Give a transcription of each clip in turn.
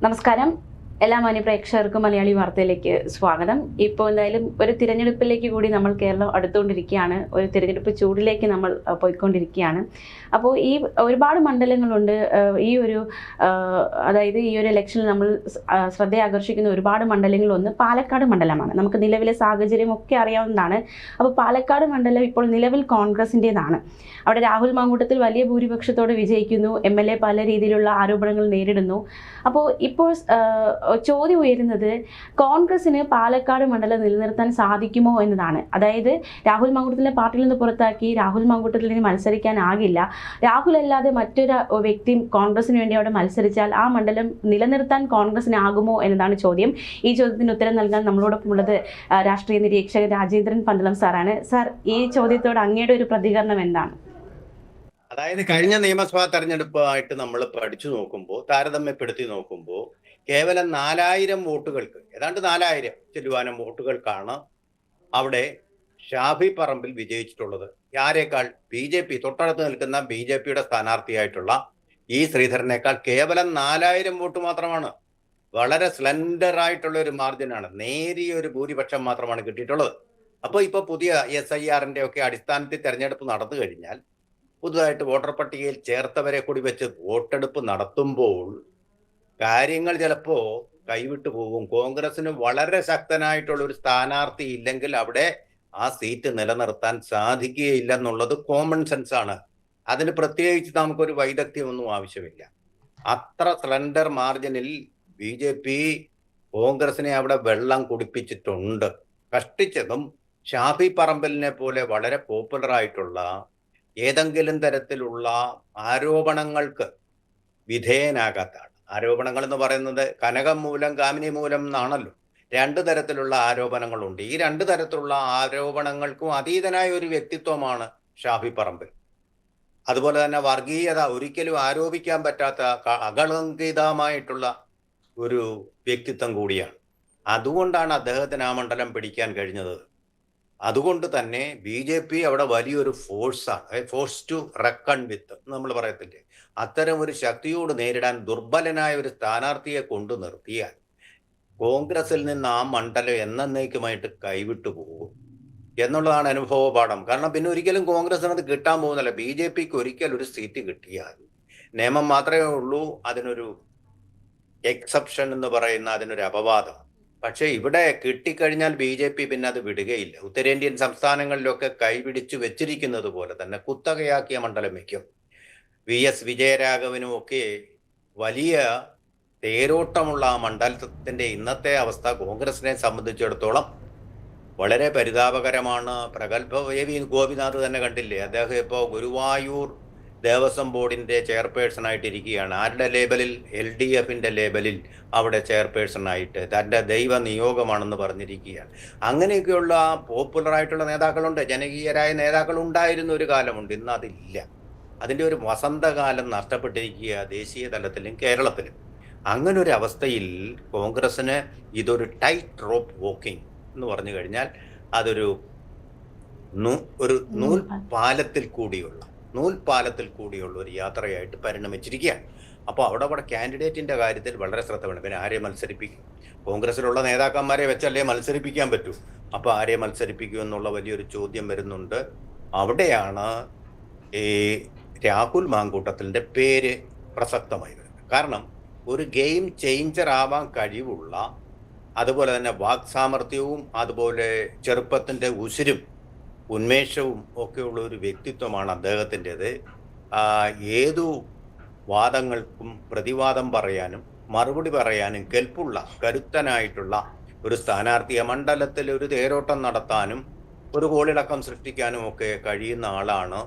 നമസ്കാരം. എല്ലാ മാന്യപ്രേക്ഷകർക്കും മലയാളി വാർത്തയിലേക്ക് സ്വാഗതം. ഇപ്പോൾ എന്തായാലും ഒരു തിരഞ്ഞെടുപ്പിലേക്ക് കൂടി നമ്മൾ കേരളം അടുത്തുകൊണ്ടിരിക്കുകയാണ്. ഒരു തിരഞ്ഞെടുപ്പ് ചൂടിലേക്ക് നമ്മൾ പോയിക്കൊണ്ടിരിക്കുകയാണ്. അപ്പോൾ ഈ ഒരുപാട് മണ്ഡലങ്ങളുണ്ട്. ഈ ഒരു അതായത് ഈ ഒരു ഇലക്ഷനിൽ നമ്മൾ ശ്രദ്ധ ആകർഷിക്കുന്ന ഒരുപാട് മണ്ഡലങ്ങളൊന്ന് പാലക്കാട് മണ്ഡലമാണ്. നമുക്ക് നിലവിലെ സാഹചര്യം ഒക്കെ അറിയാവുന്നതാണ്. അപ്പോൾ പാലക്കാട് മണ്ഡലം ഇപ്പോൾ നിലവിൽ കോൺഗ്രസിൻ്റെതാണ്. അവിടെ രാഹുൽ മാങ്കൂട്ടത്തിൽ വലിയ ഭൂരിപക്ഷത്തോടെ വിജയിക്കുന്നു. MLA പല രീതിയിലുള്ള ആരോപണങ്ങൾ നേരിടുന്നു. അപ്പോൾ ഇപ്പോൾ ചോദ്യം ഉയരുന്നത് കോൺഗ്രസിന് പാലക്കാട് മണ്ഡലം നിലനിർത്താൻ സാധിക്കുമോ എന്നതാണ്. അതായത് രാഹുൽ മാങ്കൂട്ടത്തിലെ പാർട്ടിയിൽ നിന്ന് പുറത്താക്കി രാഹുൽ മാങ്കൂട്ടത്തിന് മത്സരിക്കാനാകില്ല. രാഹുൽ അല്ലാതെ മറ്റൊരു വ്യക്തി കോൺഗ്രസിന് വേണ്ടി അവിടെ മത്സരിച്ചാൽ ആ മണ്ഡലം നിലനിർത്താൻ കോൺഗ്രസിനാകുമോ എന്നതാണ് ചോദ്യം. ഈ ചോദ്യത്തിന് ഉത്തരം നൽകാൻ നമ്മളോടൊപ്പം ഉള്ളത് രാഷ്ട്രീയ നിരീക്ഷകൻ രാജേന്ദ്രൻ പന്തളം സാറാണ്. സാർ, ഈ ചോദ്യത്തോട് അങ്ങയുടെ ഒരു പ്രതികരണം എന്താണ്? അതായത് കഴിഞ്ഞ നിയമസഭാ തെരഞ്ഞെടുപ്പായിട്ട് നമ്മൾ പഠിച്ചു നോക്കുമ്പോൾ, താരതമ്യപ്പെടുത്തി നോക്കുമ്പോൾ കേവലം 4000 വോട്ടുകൾക്ക്, ഏതാണ്ട് 4000 ചെല്ലുവാനം വോട്ടുകൾക്കാണ് അവിടെ ഷാഫി പറമ്പിൽ വിജയിച്ചിട്ടുള്ളത്. ആരേക്കാൾ? BJP, തൊട്ടടുത്ത് നിൽക്കുന്ന BJPയുടെ സ്ഥാനാർത്ഥിയായിട്ടുള്ള ശ്രീധരനേക്കാൾ കേവലം 4000 വോട്ട് മാത്രമാണ്. വളരെ സ്ലെൻഡർ ആയിട്ടുള്ള ഒരു മാർജിനാണ്, നേരിയ ഒരു ഭൂരിപക്ഷം മാത്രമാണ് കിട്ടിയിട്ടുള്ളത്. അപ്പോൾ ഇപ്പോൾ പുതിയ SIRന്റെ ഒക്കെ അടിസ്ഥാനത്തിൽ തെരഞ്ഞെടുപ്പ് നടന്നു കഴിഞ്ഞാൽ പുതുതായിട്ട് വോട്ടർ പട്ടികയിൽ ചേർത്തവരെ കൂടി വെച്ച് വോട്ടെടുപ്പ് നടത്തുമ്പോൾ കാര്യങ്ങൾ ചിലപ്പോൾ കൈവിട്ടു പോകും. കോൺഗ്രസിന് വളരെ ശക്തനായിട്ടുള്ള ഒരു സ്ഥാനാർത്ഥി ഇല്ലെങ്കിൽ അവിടെ ആ സീറ്റ് നിലനിർത്താൻ സാധിക്കുകയില്ലെന്നുള്ളത് കോമൺ സെൻസ് ആണ്. അതിന് പ്രത്യേകിച്ച് നമുക്കൊരു വൈദഗ്ധ്യമൊന്നും ആവശ്യമില്ല. അത്ര സ്ലെൻഡർ മാർജിനിൽ BJP കോൺഗ്രസിനെ അവിടെ വെള്ളം കുടിപ്പിച്ചിട്ടുണ്ട്. കഷ്ടിച്ചതും ഷാഫി പറമ്പലിനെ പോലെ വളരെ പോപ്പുലർ ആയിട്ടുള്ള ഏതെങ്കിലും തരത്തിലുള്ള ആരോപണങ്ങൾക്ക് വിധേയനാകാത്താണ്. ആരോപണങ്ങൾ എന്ന് പറയുന്നത് കനകം മൂലം കാമിനി മൂലം എന്നാണല്ലോ. 2 തരത്തിലുള്ള ആരോപണങ്ങളുണ്ട്. ഈ 2 തരത്തിലുള്ള ആരോപണങ്ങൾക്കും അതീതനായ ഒരു വ്യക്തിത്വമാണ് ഷാഫി പറമ്പിൽ. അതുപോലെ തന്നെ വർഗീയത ഒരിക്കലും ആരോപിക്കാൻ പറ്റാത്ത അകളങ്കിതമായിട്ടുള്ള ഒരു വ്യക്തിത്വം കൂടിയാണ്. അതുകൊണ്ടാണ് അദ്ദേഹത്തിന് ആ മണ്ഡലം പിടിക്കാൻ കഴിഞ്ഞത്. അതുകൊണ്ട് തന്നെ BJP അവിടെ വലിയൊരു ഫോഴ്സാണ്, ഫോഴ്സ് ടു റെക്കൺ വിത്ത് നമ്മൾ പറയത്തില്ലേ, അത്തരം ഒരു ശക്തിയോട് നേരിടാൻ ദുർബലനായ ഒരു സ്ഥാനാർത്ഥിയെ കൊണ്ടു നിർത്തിയാൽ കോൺഗ്രസിൽ നിന്ന് ആ മണ്ഡലം എന്നേക്കുമായിട്ട് കൈവിട്ടു പോകും എന്നുള്ളതാണ് അനുഭവപാഠം. കാരണം പിന്നെ ഒരിക്കലും കോൺഗ്രസിന് അത് കിട്ടാൻ പോകുന്നില്ല. BJPക്ക് ഒരിക്കൽ ഒരു സീറ്റ് കിട്ടിയാൽ നിയമം മാത്രമേ ഉള്ളൂ അതിനൊരു എക്സെപ്ഷൻ എന്ന് പറയുന്ന അതിനൊരു അപവാദം. പക്ഷേ ഇവിടെ കിട്ടിക്കഴിഞ്ഞാൽ BJP പിന്നെ അത് വിടുകയില്ല. ഉത്തരേന്ത്യൻ സംസ്ഥാനങ്ങളിലൊക്കെ കൈപിടിച്ചു വെച്ചിരിക്കുന്നത് പോലെ തന്നെ കുത്തകയാക്കിയ മണ്ഡലം വയ്ക്കും. VS വിജയരാഘവനും ഒക്കെ വലിയ തേരോട്ടമുള്ള ആ മണ്ഡലത്തിൻ്റെ ഇന്നത്തെ അവസ്ഥ കോൺഗ്രസിനെ സംബന്ധിച്ചിടത്തോളം വളരെ പരിതാപകരമാണ്. പ്രഗത്ഭ AV ഗോപിനാഥ് തന്നെ കണ്ടില്ലേ, അദ്ദേഹം ഇപ്പോൾ ഗുരുവായൂർ ദേവസ്വം ബോർഡിൻ്റെ ചെയർപേഴ്സണായിട്ടിരിക്കുകയാണ്. ആരുടെ ലേബലിൽ? LDFിൻ്റെ ലേബലിൽ അവിടെ ചെയർപേഴ്സണായിട്ട് തൻ്റെ ദൈവ നിയോഗമാണെന്ന് പറഞ്ഞിരിക്കുകയാണ്. അങ്ങനെയൊക്കെയുള്ള പോപ്പുലറായിട്ടുള്ള നേതാക്കളുണ്ട്, ജനകീയരായ നേതാക്കൾ ഉണ്ടായിരുന്ന ഒരു കാലമുണ്ട്. ഇന്ന് അതില്ല. അതിൻ്റെ ഒരു വസന്തകാലം നഷ്ടപ്പെട്ടിരിക്കുക ദേശീയ തലത്തിലും കേരളത്തിലും. അങ്ങനൊരു അവസ്ഥയിൽ കോൺഗ്രസ്സിന് ഇതൊരു ടൈറ്റ് റോപ്പ് വോക്കിംഗ് എന്ന് പറഞ്ഞു കഴിഞ്ഞാൽ അതൊരു നൂൽപാലത്തിൽ കൂടിയുള്ള ഒരു യാത്രയായിട്ട് പരിണമിച്ചിരിക്കുകയാണ്. അപ്പോൾ അവിടെ കാൻഡിഡേറ്റിൻ്റെ കാര്യത്തിൽ വളരെ ശ്രദ്ധ വേണം. പിന്നെ ആരെ മത്സരിപ്പിക്കും? കോൺഗ്രസിലുള്ള നേതാക്കന്മാരെ വെച്ചല്ലേ മത്സരിപ്പിക്കാൻ പറ്റൂ. അപ്പോൾ ആരെ മത്സരിപ്പിക്കും എന്നുള്ള വലിയൊരു ചോദ്യം വരുന്നുണ്ട്. അവിടെയാണ് ഈ രാഹുൽ മാങ്കൂട്ടത്തിൻ്റെ പേര് പ്രസക്തമായി വരുന്നത്. കാരണം ഒരു ഗെയിം ചേഞ്ചർ ആവാൻ കഴിവുള്ള, അതുപോലെ തന്നെ വാക്സാമർത്ഥ്യവും അതുപോലെ ചെറുപ്പത്തിൻ്റെ ഉശിരും ഉന്മേഷവും ഒക്കെയുള്ള ഒരു വ്യക്തിത്വമാണ് അദ്ദേഹത്തിൻ്റെത്. ഏതു വാദങ്ങൾക്കും പ്രതിവാദം പറയാനും മറുപടി പറയാനും കെൽപ്പുള്ള കരുത്തനായിട്ടുള്ള ഒരു സ്ഥാനാർത്ഥിയെ മണ്ഡലത്തിൽ ഒരു തേരോട്ടം നടത്താനും ഒരു കോളിളക്കം സൃഷ്ടിക്കാനും ഒക്കെ കഴിയുന്ന ആളാണ്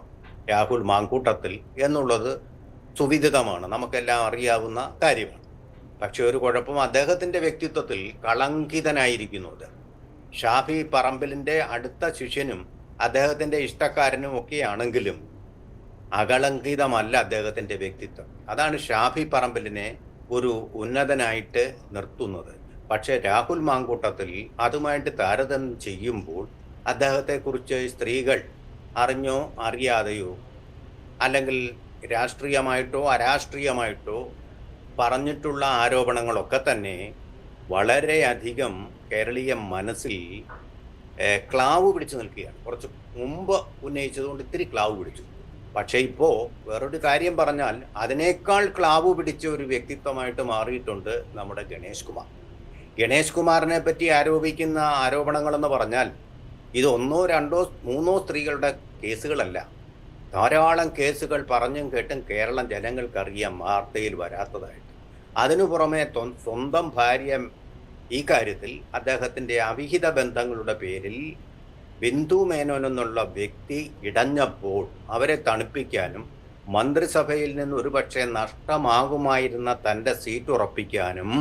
രാഹുൽ മാങ്കൂട്ടത്തിൽ എന്നുള്ളത് സുവിദിതമാണ്, നമുക്കെല്ലാം അറിയാവുന്ന കാര്യമാണ്. പക്ഷെ ഒരു കുഴപ്പം, അദ്ദേഹത്തിൻ്റെ വ്യക്തിത്വത്തിൽ കളങ്കിതനായിരിക്കുന്നത്. ഷാഫി പറമ്പിലിൻ്റെ അടുത്ത ശിഷ്യനും അദ്ദേഹത്തിൻ്റെ ഇഷ്ടക്കാരനും ഒക്കെയാണെങ്കിലും അകളങ്കിതമല്ല അദ്ദേഹത്തിൻ്റെ വ്യക്തിത്വം. അതാണ് ഷാഫി പറമ്പിലിനെ ഒരു ഉന്നതനായിട്ട് നിർത്തുന്നത്. പക്ഷേ രാഹുൽ മാങ്കൂട്ടത്തിൽ അതുമായിട്ട് താരതമ്യം ചെയ്യുമ്പോൾ അദ്ദേഹത്തെക്കുറിച്ച് സ്ത്രീകൾ അറിഞ്ഞോ അറിയാതെയോ അല്ലെങ്കിൽ രാഷ്ട്രീയമായിട്ടോ അരാഷ്ട്രീയമായിട്ടോ പറഞ്ഞിട്ടുള്ള ആരോപണങ്ങളൊക്കെ തന്നെ വളരെയധികം കേരളീയ മനസ്സിൽ ക്ലാവ് പിടിച്ചു നിൽക്കുകയാണ്. കുറച്ച് മുമ്പ് ഉന്നയിച്ചതുകൊണ്ട് ഇത്തിരി ക്ലാവ് പിടിച്ചു. പക്ഷേ ഇപ്പോൾ വേറൊരു കാര്യം പറഞ്ഞാൽ അതിനേക്കാൾ ക്ലാവ് പിടിച്ച ഒരു വ്യക്തിത്വമായിട്ട് മാറിയിട്ടുണ്ട് നമ്മുടെ ഗണേഷ് കുമാർ. ഗണേഷ് കുമാറിനെ പറ്റി ആരോപിക്കുന്ന ആരോപണങ്ങളെന്ന് പറഞ്ഞാൽ ഇത് 1, 2, 3 സ്ത്രീകളുടെ കേസുകളല്ല. ധാരാളം കേസുകൾ പറഞ്ഞും കേട്ടും കേരളം ജനങ്ങൾക്കറിയാം വാർത്തയിൽ വരാത്തതായിട്ട്. അതിനു പുറമെ സ്വന്തം ഭാര്യ ഈ കാര്യത്തിൽ അദ്ദേഹത്തിൻ്റെ അവിഹിത ബന്ധങ്ങളുടെ പേരിൽ ബിന്ദു മേനോൻ എന്നുള്ള വ്യക്തി ഇടഞ്ഞപ്പോൾ അവരെ തണുപ്പിക്കാനും മന്ത്രിസഭയിൽ നിന്ന് ഒരുപക്ഷെ നഷ്ടമാകുമായിരുന്ന തൻ്റെ സീറ്റ് ഉറപ്പിക്കാനും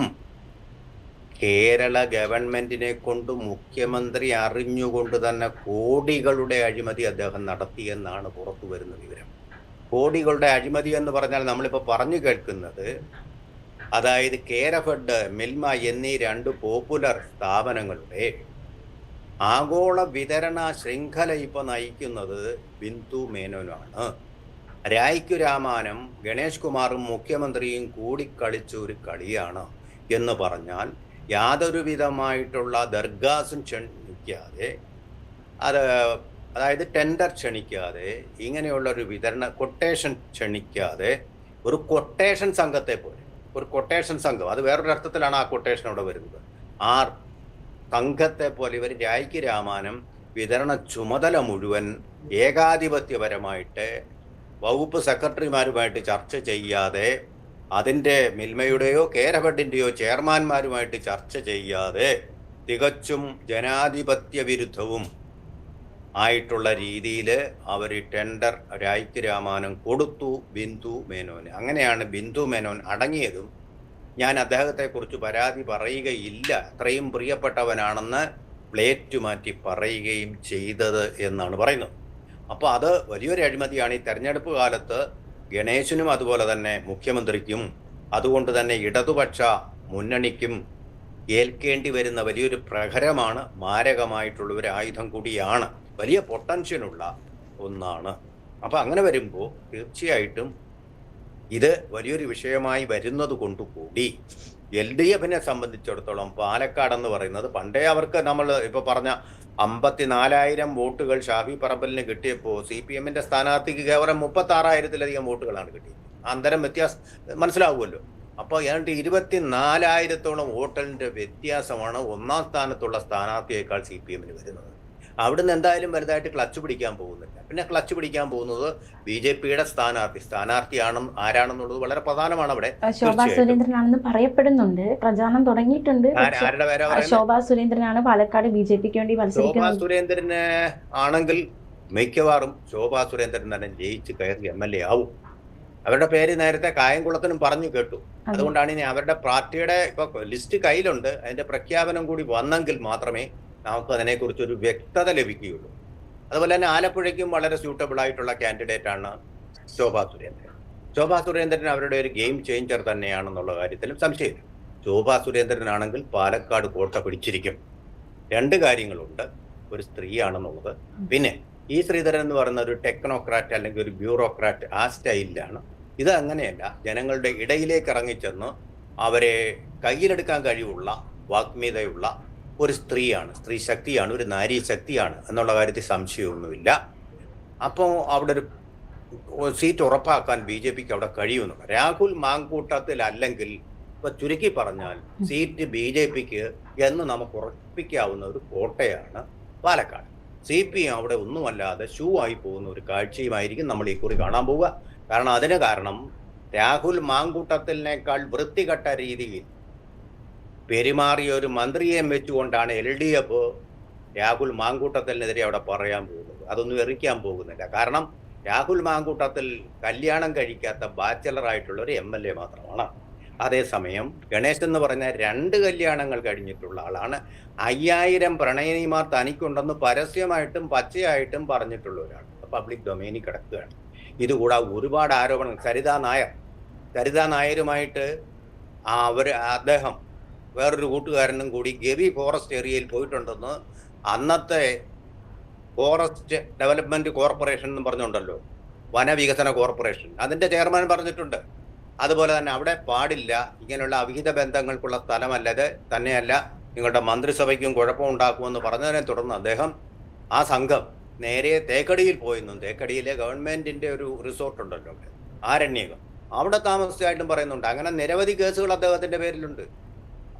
കേരള ഗവൺമെന്റിനെ കൊണ്ട് മുഖ്യമന്ത്രി അറിഞ്ഞുകൊണ്ട് തന്നെ കോടികളുടെ അഴിമതി അദ്ദേഹം നടത്തിയെന്നാണ് പുറത്തു വരുന്ന വിവരം. കോടികളുടെ അഴിമതി എന്ന് പറഞ്ഞാൽ നമ്മളിപ്പോൾ പറഞ്ഞു കേൾക്കുന്നത്, അതായത് കേരഫെഡ്, മിൽമ എന്നീ 2 പോപ്പുലർ സ്ഥാപനങ്ങളുടെ ആഗോള വിതരണ ശൃംഖല ഇപ്പോൾ നയിക്കുന്നത് ബിന്ദു മേനോനാണ്. രായ്ക്കു രാമാനം ഗണേഷ് കുമാറും മുഖ്യമന്ത്രിയും കൂടിക്കളിച്ച ഒരു കളിയാണ് എന്ന് പറഞ്ഞാൽ യാതൊരു വിധമായിട്ടുള്ള ദർഗാസും ക്ഷണിക്കാതെ, അതായത് ടെൻഡർ ക്ഷണിക്കാതെ, ഇങ്ങനെയുള്ള ഒരു കൊട്ടേഷൻ ക്ഷണിക്കാതെ ഒരു കൊട്ടേഷൻ സംഘത്തെ പോലെ, ഒരു കൊട്ടേഷൻ സംഘം, അത് വേറൊരു അർത്ഥത്തിലാണ് ആ കൊട്ടേഷൻ അവിടെ വരുന്നത്, ആ സംഘത്തെ പോലെ ഇവർ രായ്ക്ക് രാമാനം വിതരണ ചുമതല മുഴുവൻ ഏകാധിപത്യപരമായിട്ട് വകുപ്പ് സെക്രട്ടറിമാരുമായിട്ട് ചർച്ച ചെയ്യാതെ, അതിൻ്റെ മിൽമയുടെയോ കേരഫെഡിൻ്റെയോ ചെയർമാൻമാരുമായിട്ട് ചർച്ച ചെയ്യാതെ തികച്ചും ജനാധിപത്യ വിരുദ്ധവും ആയിട്ടുള്ള രീതിയിൽ അവർ ടെൻഡർ രായ്ക്ക് രാമാനം കൊടുത്തു ബിന്ദു മേനോന്. അങ്ങനെയാണ് ബിന്ദു മേനോൻ അടങ്ങിയതും ഞാൻ അദ്ദേഹത്തെക്കുറിച്ച് പരാതി പറയുകയില്ല, അത്രയും പ്രിയപ്പെട്ടവനാണെന്ന് പ്ലേറ്റ് മാറ്റി പറയുകയും ചെയ്തത് എന്നാണ് പറയുന്നത്. അപ്പോൾ അത് വലിയൊരു അഴിമതിയാണ്. ഈ തെരഞ്ഞെടുപ്പ് കാലത്ത് ഗണേശനും അതുപോലെ തന്നെ മുഖ്യമന്ത്രിക്കും അതുകൊണ്ട് തന്നെ ഇടതുപക്ഷ മുന്നണിക്കും ഏൽക്കേണ്ടി വരുന്ന വലിയൊരു പ്രഹരമാണ്, മാരകമായിട്ടുള്ള ഒരു ആയുധം കൂടിയാണ്, വലിയ പൊട്ടൻഷ്യലുള്ള ഒന്നാണ്. അപ്പോൾ അങ്ങനെ വരുമ്പോൾ തീർച്ചയായിട്ടും ഇത് വലിയൊരു വിഷയമായി വരുന്നത് കൊണ്ടുകൂടി LDF സംബന്ധിച്ചിടത്തോളം പാലക്കാടെന്ന് പറയുന്നത് പണ്ടേ അവർക്ക് നമ്മൾ ഇപ്പോൾ പറഞ്ഞ 54,000 വോട്ടുകൾ ഷാഫി പറമ്പലിന് കിട്ടിയപ്പോൾ CPM സ്ഥാനാർത്ഥിക്ക് കേവലം 36,000-ലധികം വോട്ടുകളാണ് കിട്ടിയത്. അന്തരം വ്യത്യാസം മനസ്സിലാവുമല്ലോ. അപ്പോൾ ഏതാണ്ട് 24,000-ഓളം വോട്ടിൻ്റെ വ്യത്യാസമാണ് 1ാം സ്ഥാനത്തുള്ള സ്ഥാനാർത്ഥിയേക്കാൾ CPM വരുന്നത്. അവിടുന്ന് എന്തായാലും വലുതായിട്ട് ക്ലച്ച് പിടിക്കാൻ പോകുന്നില്ല. പിന്നെ ക്ലച്ച് പിടിക്കാൻ പോകുന്നത് BJP-യുടെ ആരാണെന്നുള്ളത് വളരെ പ്രധാനമാണ്. അവിടെ ശോഭാ സുരേന്ദ്രനാണെന്ന് പറയപ്പെടുന്നുണ്ട്, പ്രചാരണം തുടങ്ങിയിട്ടുണ്ട്. ആരുടെ പേരാ? ശോഭാ സുരേന്ദ്രനാണ് പാലക്കാട് BJP-ക്ക് വേണ്ടി മത്സരിക്കുന്നത്. ശോഭാ സുരേന്ദ്രന് ആണെങ്കിൽ മിക്കവാറും ശോഭാ സുരേന്ദ്രൻ തന്നെ ജയിച്ച് കയറി MLA ആവും. അവരുടെ പേര് നേരത്തെ കായംകുളത്തിനും പറഞ്ഞു കേട്ടു. അതുകൊണ്ടാണ് ഇനി അവരുടെ പാർട്ടിയുടെ ഇപ്പൊ ലിസ്റ്റ് കയ്യിലുണ്ട്, അതിന്റെ പ്രഖ്യാപനം കൂടി വന്നെങ്കിൽ മാത്രമേ നമുക്ക് അതിനെക്കുറിച്ചൊരു വ്യക്തത ലഭിക്കുകയുള്ളൂ. അതുപോലെ തന്നെ ആലപ്പുഴയ്ക്കും വളരെ സ്യൂട്ടബിൾ ആയിട്ടുള്ള കാൻഡിഡേറ്റ് ആണ് ശോഭാ സുരേന്ദ്രൻ. ശോഭാ സുരേന്ദ്രൻ അവരുടെ ഒരു ഗെയിം ചേഞ്ചർ തന്നെയാണെന്നുള്ള കാര്യത്തിലും സംശയമില്ല. ശോഭാ സുരേന്ദ്രനാണെങ്കിൽ പാലക്കാട് കോട്ട പിടിച്ചിരിക്കും. 2 കാര്യങ്ങളുണ്ട്, ഒരു സ്ത്രീയാണെന്നുള്ളത്, പിന്നെ ഈ ശ്രീധരൻ എന്ന് പറയുന്ന ഒരു ടെക്നോക്രാറ്റ് അല്ലെങ്കിൽ ഒരു ബ്യൂറോക്രാറ്റ്, ആ സ്റ്റൈലിലാണ്. ഇത് അങ്ങനെയല്ല, ജനങ്ങളുടെ ഇടയിലേക്ക് ഇറങ്ങിച്ചെന്ന് അവരെ കയ്യിലെടുക്കാൻ കഴിവുള്ള വാഗ്മീതയുള്ള ഒരു സ്ത്രീയാണ്, സ്ത്രീ ശക്തിയാണ്, ഒരു നാരീ ശക്തിയാണ് എന്നുള്ള കാര്യത്തിൽ സംശയമൊന്നുമില്ല. അപ്പോൾ അവിടെ ഒരു സീറ്റ് ഉറപ്പാക്കാൻ BJP-ക്ക് അവിടെ കഴിയുമെന്നുണ്ട്. രാഹുൽ മാങ്കൂട്ടത്തിൽ അല്ലെങ്കിൽ ഇപ്പൊ ചുരുക്കി പറഞ്ഞാൽ സീറ്റ് BJP-ക്ക് എന്ന് നമുക്ക് ഉറപ്പിക്കാവുന്ന ഒരു കോട്ടയാണ് പാലക്കാട്. CPM അവിടെ ഒന്നുമല്ലാതെ ഷൂ ആയി പോകുന്ന ഒരു കാഴ്ചയുമായിരിക്കും നമ്മൾ ഈ കുറി കാണാൻ പോവുക. കാരണം രാഹുൽ മാങ്കൂട്ടത്തിനേക്കാൾ വൃത്തികെട്ട രീതിയിൽ പെരുമാറിയ ഒരു മന്ത്രിയെ വെച്ചുകൊണ്ടാണ് LDF രാഹുൽ മാങ്കൂട്ടത്തിനെതിരെ അവിടെ പറയാൻ പോകുന്നത്. അതൊന്നും എറിക്കാൻ പോകുന്നില്ല. കാരണം രാഹുൽ മാങ്കൂട്ടത്തിൽ കല്യാണം കഴിക്കാത്ത ബാച്ചലറായിട്ടുള്ള ഒരു MLA മാത്രമാണ്. അതേസമയം ഗണേശ് എന്ന് പറഞ്ഞ 2 കല്യാണങ്ങൾ കഴിഞ്ഞിട്ടുള്ള ആളാണ്. 5000 പ്രണയിനിമാർ തനിക്കുണ്ടെന്ന് പരസ്യമായിട്ടും പച്ചയായിട്ടും പറഞ്ഞിട്ടുള്ള ഒരാൾ പബ്ലിക് ഡൊമൈനിൽ കിടക്കുകയാണ്. ഇതുകൂടാതെ ഒരുപാട് ആരോപണങ്ങൾ. സരിതാ നായരുമായിട്ട് അദ്ദേഹം വേറൊരു കൂട്ടുകാരനും കൂടി ഗവി ഫോറസ്റ്റ് ഏരിയയിൽ പോയിട്ടുണ്ടെന്ന് അന്നത്തെ ഫോറസ്റ്റ് ഡെവലപ്മെന്റ് കോർപ്പറേഷൻ എന്ന് പറഞ്ഞുണ്ടല്ലോ, വനവികസന കോർപ്പറേഷൻ, അതിന്റെ ചെയർമാൻ പറഞ്ഞിട്ടുണ്ട്. അതുപോലെ തന്നെ അവിടെ പാടില്ല, ഇങ്ങനെയുള്ള അവിഹിത ബന്ധങ്ങൾക്കുള്ള സ്ഥലമല്ലത്, തന്നെയല്ല നിങ്ങളുടെ മന്ത്രിസഭയ്ക്കും കുഴപ്പമുണ്ടാക്കുമെന്ന് പറഞ്ഞതിനെ തുടർന്ന് അദ്ദേഹം ആ സംഘം നേരെ തേക്കടിയിൽ പോയെന്നും, തേക്കടിയിലെ ഗവൺമെന്റിന്റെ ഒരു റിസോർട്ട് ഉണ്ടല്ലോ അവിടെ, ആരണ്യകം, അവിടെ താമസിച്ചായിട്ടും പറയുന്നുണ്ട്. അങ്ങനെ നിരവധി കേസുകൾ അദ്ദേഹത്തിന്റെ പേരിലുണ്ട്.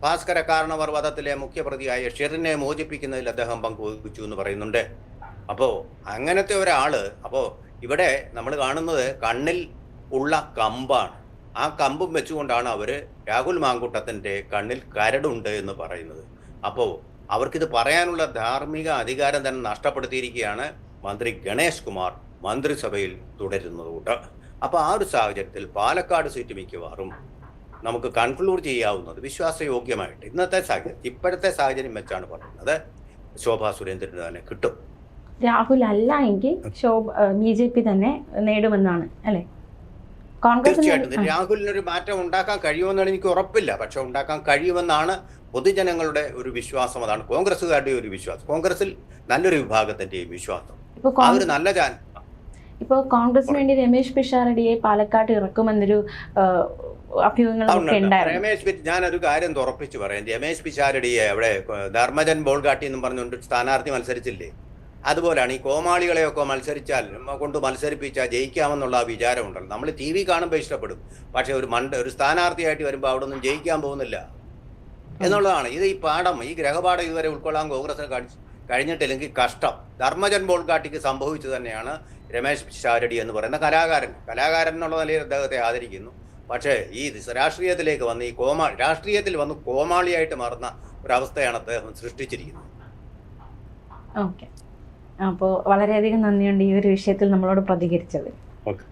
ഭാസ്കര കാരണവർ വധത്തിലെ മുഖ്യപ്രതിയായ ഷിറിനെ മോചിപ്പിക്കുന്നതിൽ അദ്ദേഹം പങ്കുവഹിച്ചു എന്ന് പറയുന്നുണ്ട്. അപ്പോ അങ്ങനത്തെ ഒരാള്, അപ്പോ ഇവിടെ നമ്മൾ കാണുന്നത് കണ്ണിൽ ഉള്ള കമ്പാണ്. ആ കമ്പും വെച്ചുകൊണ്ടാണ് അവര് രാഹുൽ മാങ്കൂട്ടത്തിന്റെ കണ്ണിൽ കരടുണ്ട് എന്ന് പറയുന്നത്. അപ്പോ അവർക്കിത് പറയാനുള്ള ധാർമ്മിക അധികാരം തന്നെ നഷ്ടപ്പെടുത്തിയിരിക്കുകയാണ് മന്ത്രി ഗണേഷ് കുമാർ മന്ത്രിസഭയിൽ തുടരുന്നത് കൂട്ട്. അപ്പൊ ആ ഒരു സാഹചര്യത്തിൽ പാലക്കാട് സീറ്റ് മിക്കവാറും നമുക്ക് കൺക്ലൂഡ് ചെയ്യാവുന്നത് വിശ്വാസയോഗ്യമായിട്ട് ഇന്നത്തെ സാഹചര്യം, ഇപ്പോഴത്തെ സാഹചര്യം വെച്ചാണ് പറയുന്നത്, ശോഭാ സുരേന്ദ്രന് തന്നെ കിട്ടും. രാഹുൽ അല്ല എങ്കിൽ BJP തന്നെ നേടുമെന്നാണ് അല്ലെ? തീർച്ചയായിട്ടും രാഹുലിനൊരു മാറ്റം ഉണ്ടാക്കാൻ കഴിയുമെന്നാണ് എനിക്ക് ഉറപ്പില്ല. പക്ഷെ ഉണ്ടാക്കാൻ കഴിയുമെന്നാണ് പൊതുജനങ്ങളുടെ ഒരു വിശ്വാസം. അതാണ് കോൺഗ്രസ്സുകാരുടെ ഒരു വിശ്വാസം, കോൺഗ്രസിൽ നല്ലൊരു വിഭാഗത്തിന്റെയും വിശ്വാസം. ഇപ്പൊ കോൺഗ്രസിന് വേണ്ടി രമേശ് പിഷാരടിയെ പാലക്കാട് ഇറക്കുമെന്നൊരു രമേശ്, ഞാനൊരു കാര്യം ഉറപ്പിച്ചു പറയാം. രമേശ് പിഷാരടിയെ അവിടെ ധർമ്മജൻ ബോൾഗാട്ടി എന്നും പറഞ്ഞുകൊണ്ട് സ്ഥാനാർത്ഥി മത്സരിച്ചില്ലേ, അതുപോലെയാണ് ഈ കോമാളികളെയൊക്കെ മത്സരിപ്പിച്ചാൽ ജയിക്കാമെന്നുള്ള വിചാരം ഉണ്ടല്ലോ. നമ്മൾ TV കാണുമ്പോൾ ഇഷ്ടപ്പെടും, പക്ഷെ ഒരു സ്ഥാനാർത്ഥിയായിട്ട് വരുമ്പോൾ അവിടെ ഒന്നും ജയിക്കാൻ പോകുന്നില്ല എന്നുള്ളതാണ്. ഇത് ഈ പാഠം, ഈ ഗ്രഹപാഠം ഇതുവരെ ഉൾക്കൊള്ളാൻ കോൺഗ്രസിന് കഴിഞ്ഞിട്ടില്ലെങ്കിൽ കഷ്ടം. ധർമ്മജൻ ബോൾഗാട്ടിക്ക് സംഭവിച്ചു തന്നെയാണ് രമേശ് പിഷാരടി എന്ന് പറയുന്ന കലാകാരൻ എന്നുള്ള നിലയിൽ അദ്ദേഹത്തെ ആദരിക്കുന്നു. പക്ഷേ ഈ രാഷ്ട്രീയത്തിലേക്ക് വന്ന് രാഷ്ട്രീയത്തിൽ വന്ന് കോമാളിയായിട്ട് മാറുന്ന ഒരവസ്ഥയാണ് അദ്ദേഹം സൃഷ്ടിച്ചിരിക്കുന്നത്. ഓക്കെ, അപ്പോൾ വളരെയധികം നന്ദിയുണ്ട് ഈ ഒരു വിഷയത്തിൽ നമ്മളോട് പ്രതികരിച്ചത്. ഓക്കെ.